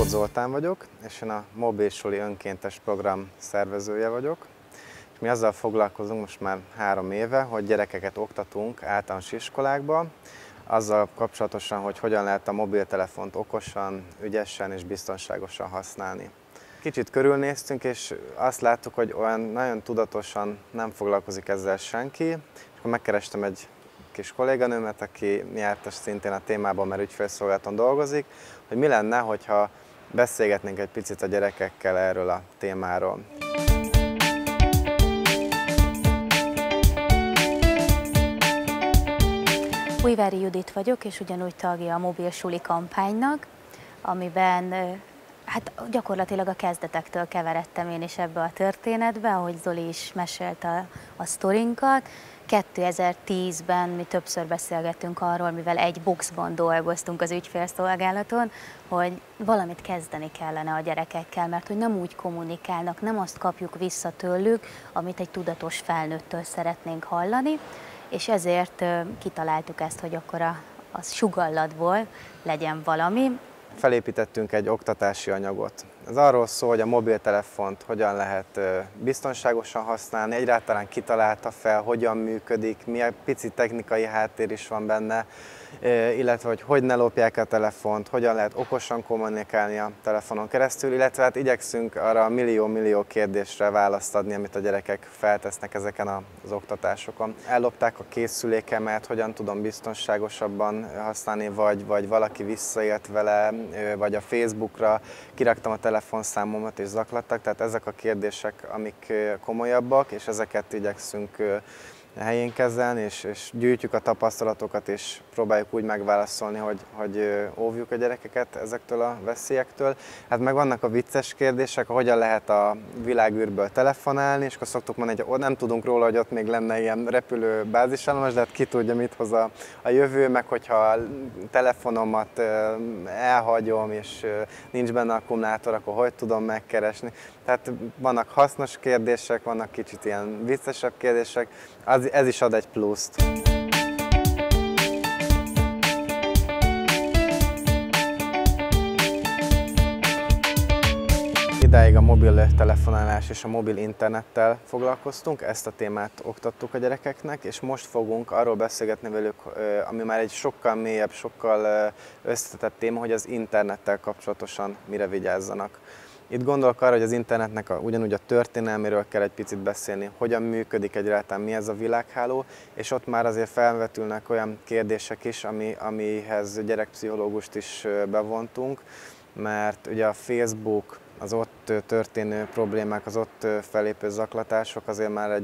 Tóth Zoltán vagyok, és én a Mobilsuli önkéntes program szervezője vagyok. És mi azzal foglalkozunk most már 3 éve, hogy gyerekeket oktatunk általános iskolákban, azzal kapcsolatosan, hogy hogyan lehet a mobiltelefont okosan, ügyesen és biztonságosan használni. Kicsit körülnéztünk, és azt láttuk, hogy olyan nagyon tudatosan nem foglalkozik ezzel senki, és akkor megkerestem egy kis kolléganőmet, aki jártas szintén a témában, mert ügyfélszolgálaton dolgozik, hogy mi lenne, hogyha beszélgetnénk egy picit a gyerekekkel erről a témáról. Újvári Judit vagyok, és ugyanúgy tagja a Mobilsuli kampánynak, amiben hát gyakorlatilag a kezdetektől keveredtem én is ebbe a történetbe, ahogy Zoli is mesélte a sztorinkat. 2010-ben mi többször beszélgettünk arról, mivel egy boxban dolgoztunk az ügyfélszolgálaton, hogy valamit kezdeni kellene a gyerekekkel, mert hogy nem úgy kommunikálnak, nem azt kapjuk vissza tőlük, amit egy tudatos felnőttől szeretnénk hallani, és ezért kitaláltuk ezt, hogy akkor a sugallatból legyen valami. Felépítettünk egy oktatási anyagot. Ez arról szól, hogy a mobiltelefont hogyan lehet biztonságosan használni, egyáltalán kitalálta fel, hogyan működik, milyen pici technikai háttér is van benne, illetve hogy ne lopják a telefont, hogyan lehet okosan kommunikálni a telefonon keresztül, illetve hát igyekszünk arra a millió kérdésre választ adni, amit a gyerekek feltesznek ezeken az oktatásokon. Ellopták a készülékemet, hogyan tudom biztonságosabban használni, vagy valaki visszaélt vele, vagy a Facebookra kiraktam a telefonszámomat és zaklattak, tehát ezek a kérdések, amik komolyabbak, és ezeket igyekszünk helyén kezelni, és gyűjtjük a tapasztalatokat, és próbáljuk úgy megválaszolni, hogy óvjuk a gyerekeket ezektől a veszélyektől. Hát meg vannak a vicces kérdések, hogyan lehet a világűrből telefonálni, és akkor szoktuk mondani, hogy nem tudunk róla, hogy ott még lenne ilyen repülő bázisállomás, de hát ki tudja, mit hoz a jövő, meg hogyha a telefonomat elhagyom, és nincs benne akkumulátor, akkor hogy tudom megkeresni. Tehát vannak hasznos kérdések, vannak kicsit ilyen viccesebb kérdések, ez is ad egy pluszt. Idáig a mobiltelefonálás és a mobil internettel foglalkoztunk, ezt a témát oktattuk a gyerekeknek, és most fogunk arról beszélgetni velük, ami már egy sokkal mélyebb, sokkal összetettebb téma, hogy az internettel kapcsolatosan mire vigyázzanak. Itt gondolok arra, hogy az internetnek ugyanúgy a történelméről kell egy picit beszélni, hogyan működik egyáltalán, mi ez a világháló, és ott már azért felvetülnek olyan kérdések is, amihez gyerekpszichológust is bevontunk, mert ugye a Facebook, az ott történő problémák, az ott fellépő zaklatások azért már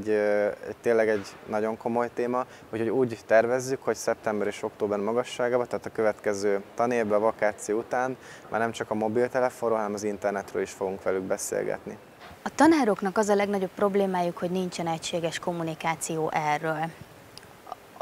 tényleg egy nagyon komoly téma, úgyhogy úgy tervezzük, hogy szeptember és október magasságában, tehát a következő tanévben, vakáció után már nem csak a mobiltelefonról, hanem az internetről is fogunk velük beszélgetni. A tanároknak az a legnagyobb problémájuk, hogy nincsen egységes kommunikáció erről.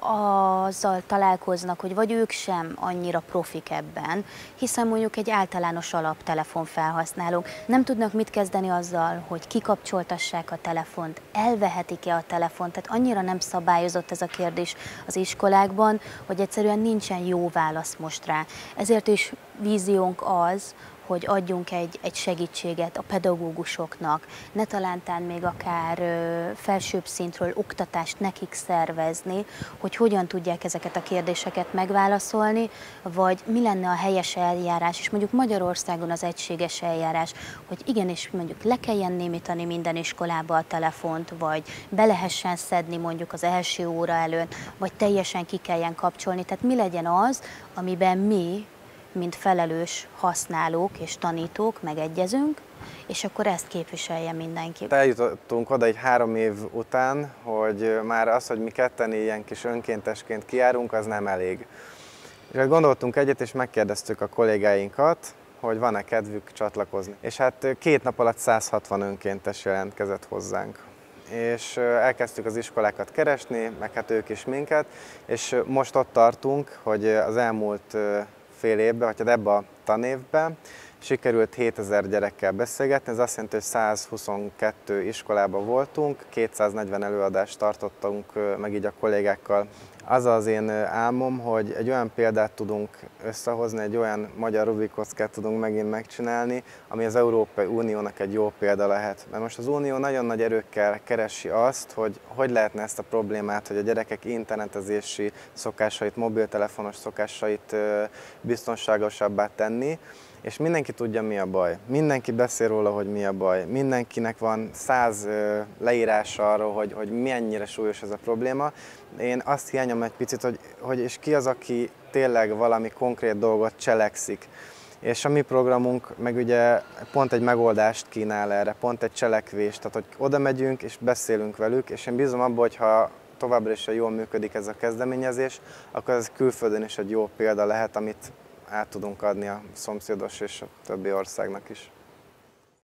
Azzal találkoznak, hogy vagy ők sem annyira profik ebben, hiszen mondjuk egy általános alaptelefon felhasználók nem tudnak mit kezdeni azzal, hogy kikapcsoltassák a telefont, elvehetik-e a telefont, tehát annyira nem szabályozott ez a kérdés az iskolákban, hogy egyszerűen nincsen jó válasz most rá. Ezért is víziónk az, hogy adjunk egy segítséget a pedagógusoknak, ne talántán még akár felsőbb szintről oktatást nekik szervezni, hogy hogyan tudják ezeket a kérdéseket megválaszolni, vagy mi lenne a helyes eljárás, és mondjuk Magyarországon az egységes eljárás, hogy igenis mondjuk le kelljen némítani minden iskolába a telefont, vagy be lehessen szedni mondjuk az első óra előtt, vagy teljesen ki kelljen kapcsolni, tehát mi legyen az, amiben mi, mint felelős használók és tanítók megegyezünk, és akkor ezt képviselje mindenki. Eljutottunk oda egy 3 év után, hogy már az, hogy mi ketten ilyen kis önkéntesként kijárunk, az nem elég. És gondoltunk egyet, és megkérdeztük a kollégáinkat, hogy van-e kedvük csatlakozni. És hát 2 nap alatt 160 önkéntes jelentkezett hozzánk. És elkezdtük az iskolákat keresni, meg hát ők is minket, és most ott tartunk, hogy az elmúlt fél évben, vagy ebben a tanévben sikerült 7000 gyerekkel beszélgetni, ez azt jelenti, hogy 122 iskolában voltunk, 240 előadást tartottunk meg így a kollégákkal Az az én álmom, hogy egy olyan példát tudunk összehozni, egy olyan magyar Rubik kockát tudunk megint megcsinálni, ami az Európai Uniónak egy jó példa lehet. Mert most az Unió nagyon nagy erőkkel keresi azt, hogy lehetne ezt a problémát, hogy a gyerekek internetezési szokásait, mobiltelefonos szokásait biztonságosabbá tenni, és mindenki tudja, mi a baj. Mindenki beszél róla, hogy mi a baj. Mindenkinek van 100 leírása arról, hogy mennyire súlyos ez a probléma. Én azt hiányom egy picit, hogy és ki az, aki tényleg valami konkrét dolgot cselekszik. És a mi programunk meg ugye pont egy megoldást kínál erre, pont egy cselekvést, tehát hogy oda megyünk és beszélünk velük, és én bízom abban, hogy ha továbbra is jól működik ez a kezdeményezés, akkor ez külföldön is egy jó példa lehet, amit át tudunk adni a szomszédos és a többi országnak is.